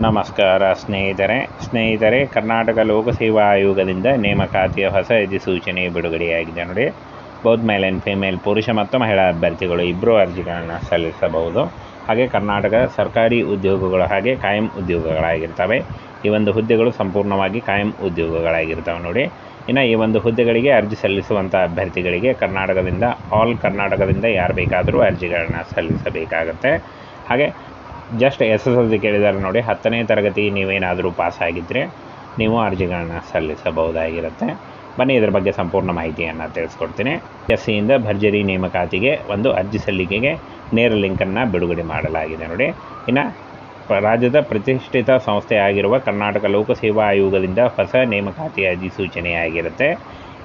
ನಮಸ್ಕಾರ ಸ್ನೇಹಿತರೆ ಕರ್ನಾಟಕ ಲೋಕಸೇವಾ ಆಯೋಗದಿಂದ ನೇಮಕಾತಿಯ ಹೊಸ ಅಧಿಸೂಚನೆ ಬಿಡುಗಡೆಯಾಗಿದೆ ನೋಡಿ. ಬೋತ್ ಮೇಲ್ ಆ್ಯಂಡ್ ಫಿಮೇಲ್ ಪುರುಷ ಮತ್ತು ಮಹಿಳಾ ಅಭ್ಯರ್ಥಿಗಳು ಇಬ್ಬರು ಅರ್ಜಿಗಳನ್ನು ಸಲ್ಲಿಸಬಹುದು. ಹಾಗೆ ಕರ್ನಾಟಕ ಸರ್ಕಾರಿ ಉದ್ಯೋಗಗಳು ಹಾಗೆ ಕಾಯಂ ಉದ್ಯೋಗಗಳಾಗಿರ್ತವೆ. ಈ ಒಂದು ಹುದ್ದೆಗಳು ಸಂಪೂರ್ಣವಾಗಿ ಕಾಯಂ ಉದ್ಯೋಗಗಳಾಗಿರ್ತವೆ ನೋಡಿ. ಇನ್ನು ಈ ಒಂದು ಹುದ್ದೆಗಳಿಗೆ ಅರ್ಜಿ ಸಲ್ಲಿಸುವಂಥ ಅಭ್ಯರ್ಥಿಗಳಿಗೆ ಕರ್ನಾಟಕದಿಂದ ಯಾರು ಬೇಕಾದರೂ ಅರ್ಜಿಗಳನ್ನು ಸಲ್ಲಿಸಬೇಕಾಗತ್ತೆ. ಹಾಗೆ ಜಸ್ಟ್ SSLC ಕೇಳಿದ್ದಾರೆ ನೋಡಿ. 10ನೇ ತರಗತಿ ನೀವೇನಾದರೂ ಪಾಸ್ ಆಗಿದ್ದರೆ ನೀವು ಅರ್ಜಿಗಳನ್ನು ಸಲ್ಲಿಸಬಹುದಾಗಿರುತ್ತೆ. ಬನ್ನಿ ಇದರ ಬಗ್ಗೆ ಸಂಪೂರ್ಣ ಮಾಹಿತಿಯನ್ನು ತಿಳಿಸ್ಕೊಡ್ತೀನಿ. SCಯಿಂದ ಭರ್ಜರಿ ನೇಮಕಾತಿಗೆ ಒಂದು ಅರ್ಜಿ ಸಲ್ಲಿಕೆಗೆ ನೇರ ಲಿಂಕನ್ನು ಬಿಡುಗಡೆ ಮಾಡಲಾಗಿದೆ ನೋಡಿ. ಇನ್ನು ರಾಜ್ಯದ ಪ್ರತಿಷ್ಠಿತ ಸಂಸ್ಥೆ ಆಗಿರುವ ಕರ್ನಾಟಕ ಲೋಕಸೇವಾ ಆಯೋಗದಿಂದ ಹೊಸ ನೇಮಕಾತಿಯ ಅಧಿಸೂಚನೆಯಾಗಿರುತ್ತೆ.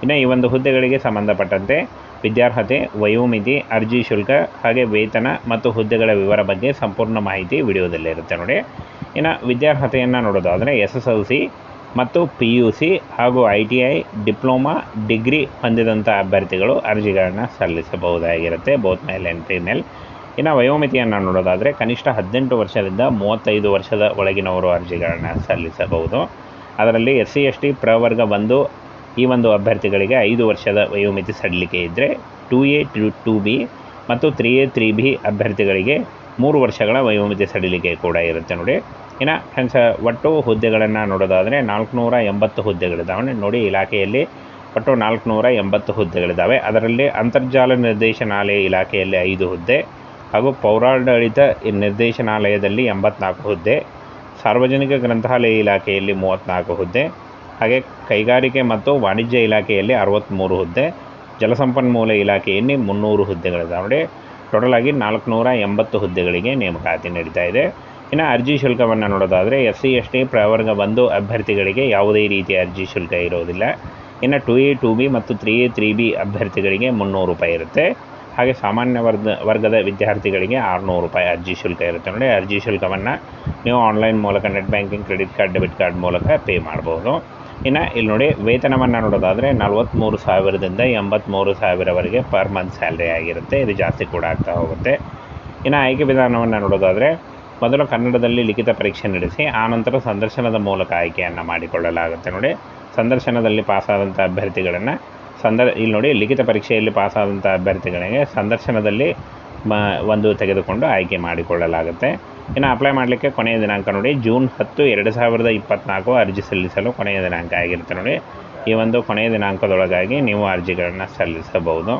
ಇನ್ನು ಈ ಒಂದು ಹುದ್ದೆಗಳಿಗೆ ಸಂಬಂಧಪಟ್ಟಂತೆ ವಿದ್ಯಾರ್ಹತೆ, ವಯೋಮಿತಿ, ಅರ್ಜಿ ಶುಲ್ಕ ಹಾಗೆ ವೇತನ ಮತ್ತು ಹುದ್ದೆಗಳ ವಿವರ ಬಗ್ಗೆ ಸಂಪೂರ್ಣ ಮಾಹಿತಿ ವಿಡಿಯೋದಲ್ಲಿರುತ್ತೆ ನೋಡಿ. ಇನ್ನು ವಿದ್ಯಾರ್ಹತೆಯನ್ನು ನೋಡೋದಾದರೆ SSLC ಮತ್ತು PUC ಹಾಗೂ ITI, ಡಿಪ್ಲೊಮಾ, ಡಿಗ್ರಿ ಹೊಂದಿದಂಥ ಅಭ್ಯರ್ಥಿಗಳು ಅರ್ಜಿಗಳನ್ನು ಸಲ್ಲಿಸಬಹುದಾಗಿರುತ್ತೆ, ಬೋತ್ ಮೇಲ್ ಆ್ಯಂಡ್ ಫಿಮೇಲ್. ಇನ್ನು ವಯೋಮಿತಿಯನ್ನು ನೋಡೋದಾದರೆ ಕನಿಷ್ಠ 18 ವರ್ಷದಿಂದ 35 ವರ್ಷದ ಒಳಗಿನವರು ಅರ್ಜಿಗಳನ್ನು ಸಲ್ಲಿಸಬಹುದು. ಅದರಲ್ಲಿ SC ST ಪ್ರವರ್ಗ 1 ಈ ಒಂದು ಅಭ್ಯರ್ಥಿಗಳಿಗೆ 5 ವರ್ಷದ ವಯೋಮಿತಿ ಸಡಿಲಿಕೆ ಇದ್ದರೆ, 2A 2B ಮತ್ತು 3A 3B ಅಭ್ಯರ್ಥಿಗಳಿಗೆ 3 ವರ್ಷಗಳ ವಯೋಮಿತಿ ಸಡಿಲಿಕೆ ಕೂಡ ಇರುತ್ತೆ ನೋಡಿ. ಇನ್ನು ಫ್ರೆಂಡ್ಸ್, ಒಟ್ಟು ಹುದ್ದೆಗಳನ್ನು ನೋಡೋದಾದರೆ 480 ಹುದ್ದೆಗಳಿದ್ದಾವೆ ನೋಡಿ. ಇಲಾಖೆಯಲ್ಲಿ ಒಟ್ಟು 480 ಹುದ್ದೆಗಳಿದ್ದಾವೆ. ಅದರಲ್ಲಿ ಅಂತರ್ಜಾಲ ನಿರ್ದೇಶನಾಲಯ ಇಲಾಖೆಯಲ್ಲಿ 5 ಹುದ್ದೆ ಹಾಗೂ ಪೌರಾಡಳಿತ ನಿರ್ದೇಶನಾಲಯದಲ್ಲಿ 84 ಹುದ್ದೆ, ಸಾರ್ವಜನಿಕ ಗ್ರಂಥಾಲಯ ಇಲಾಖೆಯಲ್ಲಿ 34 ಹುದ್ದೆ, ಹಾಗೆ ಕೈಗಾರಿಕೆ ಮತ್ತು ವಾಣಿಜ್ಯ ಇಲಾಖೆಯಲ್ಲಿ 63 ಹುದ್ದೆ, ಜಲಸಂಪನ್ಮೂಲ ಇಲಾಖೆಯಲ್ಲಿ 300 ಹುದ್ದೆಗಳಿದ್ದಾವೆ ನೋಡಿ. ಟೋಟಲ್ ಆಗಿ 480 ಹುದ್ದೆಗಳಿಗೆ ನೇಮಕಾತಿ ನಡೀತಾ ಇದೆ. ಇನ್ನು ಅರ್ಜಿ ಶುಲ್ಕವನ್ನು ನೋಡೋದಾದರೆ SC ST ಪ್ರವರ್ಗ 1 ಅಭ್ಯರ್ಥಿಗಳಿಗೆ ಯಾವುದೇ ರೀತಿಯ ಅರ್ಜಿ ಶುಲ್ಕ ಇರೋದಿಲ್ಲ. ಇನ್ನು 2A 2B ಮತ್ತು 3A 3B ಅಭ್ಯರ್ಥಿಗಳಿಗೆ 300 ರೂಪಾಯಿ ಇರುತ್ತೆ. ಹಾಗೆ ಸಾಮಾನ್ಯ ವರ್ಗದ ವಿದ್ಯಾರ್ಥಿಗಳಿಗೆ 600 ರೂಪಾಯಿ ಅರ್ಜಿ ಶುಲ್ಕ ಇರುತ್ತೆ ನೋಡಿ. ಅರ್ಜಿ ಶುಲ್ಕವನ್ನು ನೀವು ಆನ್ಲೈನ್ ಮೂಲಕ, net banking, credit card, debit card ಮೂಲಕ ಪೇ ಮಾಡ್ಬೋದು. ಇನ್ನು ಇಲ್ಲಿ ನೋಡಿ, ವೇತನವನ್ನು ನೋಡೋದಾದರೆ 43,000ದಿಂದ 83,000ವರೆಗೆ ಪರ್ ಮಂತ್ ಸ್ಯಾಲ್ರಿ ಆಗಿರುತ್ತೆ. ಇದು ಜಾಸ್ತಿ ಕೂಡ ಆಗ್ತಾ ಹೋಗುತ್ತೆ. ಇನ್ನು ಆಯ್ಕೆ ವಿಧಾನವನ್ನು ನೋಡೋದಾದರೆ ಮೊದಲು ಕನ್ನಡದಲ್ಲಿ ಲಿಖಿತ ಪರೀಕ್ಷೆ ನಡೆಸಿ ಆನಂತರ ಸಂದರ್ಶನದ ಮೂಲಕ ಆಯ್ಕೆಯನ್ನು ಮಾಡಿಕೊಳ್ಳಲಾಗುತ್ತೆ ನೋಡಿ. ಸಂದರ್ಶನದಲ್ಲಿ ಪಾಸಾದಂಥ ಅಭ್ಯರ್ಥಿಗಳನ್ನು ಇಲ್ಲಿ ನೋಡಿ, ಲಿಖಿತ ಪರೀಕ್ಷೆಯಲ್ಲಿ ಪಾಸಾದಂಥ ಅಭ್ಯರ್ಥಿಗಳಿಗೆ ಸಂದರ್ಶನದಲ್ಲಿ ಒಂದು ತೆಗೆದುಕೊಂಡು ಆಯ್ಕೆ ಮಾಡಿಕೊಳ್ಳಲಾಗುತ್ತೆ. ಇನ್ನು ಅಪ್ಲೈ ಮಾಡಲಿಕ್ಕೆ ಕೊನೆಯ ದಿನಾಂಕ ನೋಡಿ ಜೂನ್ 10, 2024 ಅರ್ಜಿ ಸಲ್ಲಿಸಲು ಕೊನೆಯ ದಿನಾಂಕ ಆಗಿರುತ್ತೆ ನೋಡಿ. ಈ ಒಂದು ಕೊನೆಯ ದಿನಾಂಕದೊಳಗಾಗಿ ನೀವು ಅರ್ಜಿಗಳನ್ನು ಸಲ್ಲಿಸಬಹುದು.